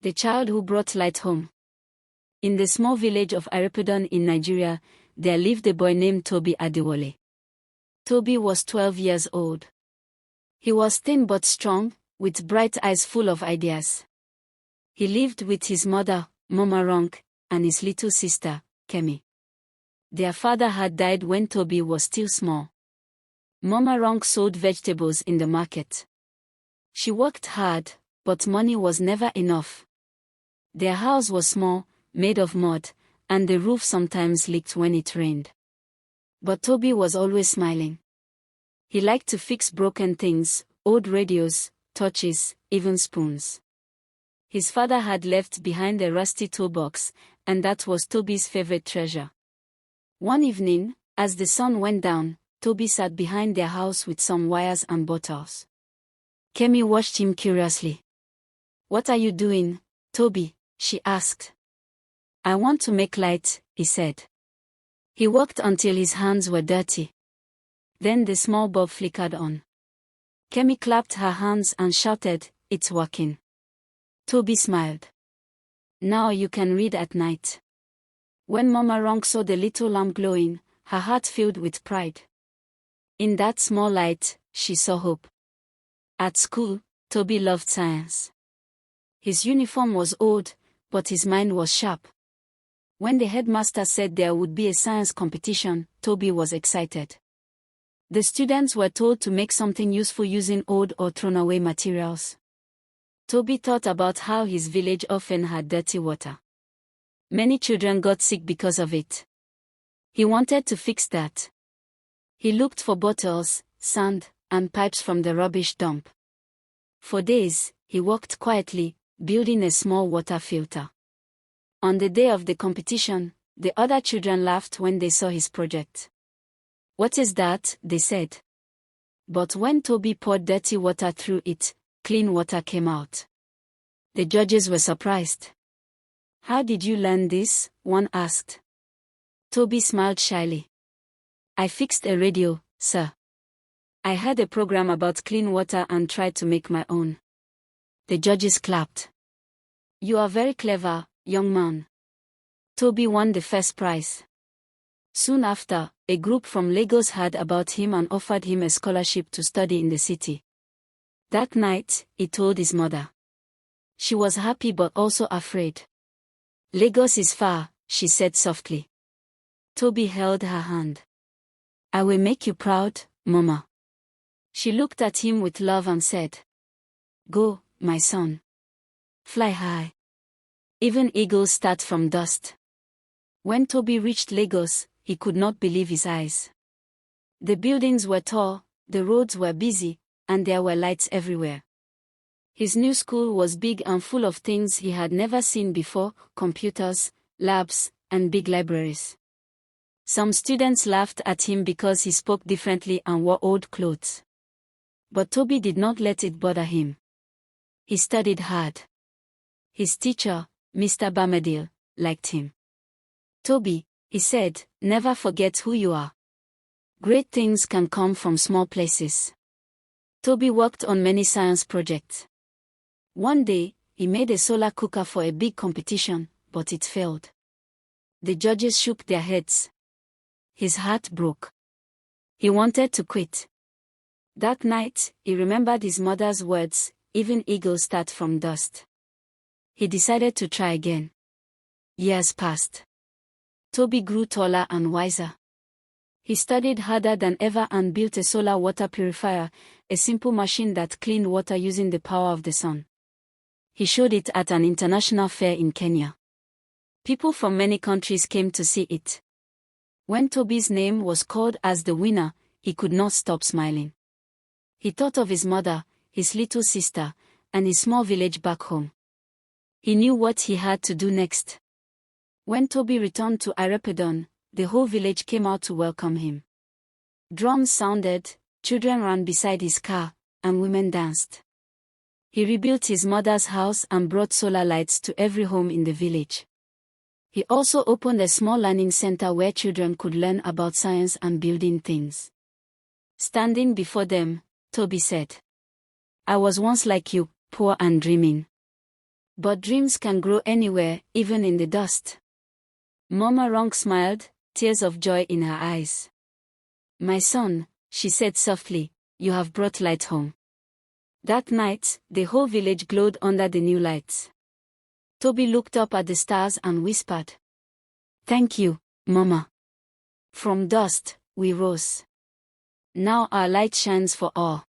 The child who brought light home. In the small village of Irepidon in Nigeria, there lived a boy named Toby Adewale. Toby was 12 years old. He was thin but strong, with bright eyes full of ideas. He lived with his mother, Mama Ronk, and his little sister, Kemi. Their father had died when Toby was still small. Mama Ronk sold vegetables in the market. She worked hard, but money was never enough. Their house was small, made of mud, and the roof sometimes leaked when it rained. But Toby was always smiling. He liked to fix broken things, old radios, torches, even spoons. His father had left behind a rusty toolbox, and that was Toby's favorite treasure. One evening, as the sun went down, Toby sat behind their house with some wires and bottles. Kemi watched him curiously. "What are you doing, Toby?" she asked. "I want to make light," he said. He worked until his hands were dirty. Then the small bulb flickered on. Kemi clapped her hands and shouted, "It's working." Toby smiled. "Now you can read at night." When Mama Ronk saw the little lamp glowing, her heart filled with pride. In that small light, she saw hope. At school, Toby loved science. His uniform was old, but his mind was sharp. When the headmaster said there would be a science competition, Toby was excited. The students were told to make something useful using old or thrown-away materials. Toby thought about how his village often had dirty water. Many children got sick because of it. He wanted to fix that. He looked for bottles, sand, and pipes from the rubbish dump. For days, he worked quietly, building a small water filter. On the day of the competition, the other children laughed when they saw his project. "What is that?" they said. But when Toby poured dirty water through it, clean water came out. The judges were surprised. "How did you learn this?" one asked. Toby smiled shyly. "I fixed a radio, sir. I had a program about clean water and tried to make my own." The judges clapped. "You are very clever, young man." Toby won the first prize. Soon after, a group from Lagos heard about him and offered him a scholarship to study in the city. That night, he told his mother. She was happy but also afraid. "Lagos is far," she said softly. Toby held her hand. "I will make you proud, Mama." She looked at him with love and said, "Go, my son. Fly high. Even eagles start from dust." When Toby reached Lagos, he could not believe his eyes. The buildings were tall, the roads were busy, and there were lights everywhere. His new school was big and full of things he had never seen before: computers, labs, and big libraries. Some students laughed at him because he spoke differently and wore old clothes. But Toby did not let it bother him. He studied hard. His teacher, Mr. Bamedil, liked him. "Toby," he said, "never forget who you are. Great things can come from small places." Toby worked on many science projects. One day, he made a solar cooker for a big competition, but it failed. The judges shook their heads. His heart broke. He wanted to quit. That night, he remembered his mother's words, "Even eagles start from dust." He decided to try again. Years passed. Toby grew taller and wiser. He studied harder than ever and built a solar water purifier, a simple machine that cleaned water using the power of the sun. He showed it at an international fair in Kenya. People from many countries came to see it. When Toby's name was called as the winner, he could not stop smiling. He thought of his mother, his little sister, and his small village back home. He knew what he had to do next. When Toby returned to Irepidon, the whole village came out to welcome him. Drums sounded, children ran beside his car, and women danced. He rebuilt his mother's house and brought solar lights to every home in the village. He also opened a small learning center where children could learn about science and building things. Standing before them, Toby said, "I was once like you, poor and dreaming. But dreams can grow anywhere, even in the dust. Mama Ronk smiled, tears of joy in her eyes. My son, she said softly, you have brought light home. That night, the whole village glowed under the new lights. Toby looked up at the stars and whispered, Thank you, Mama. From dust, we rose. Now our light shines for all.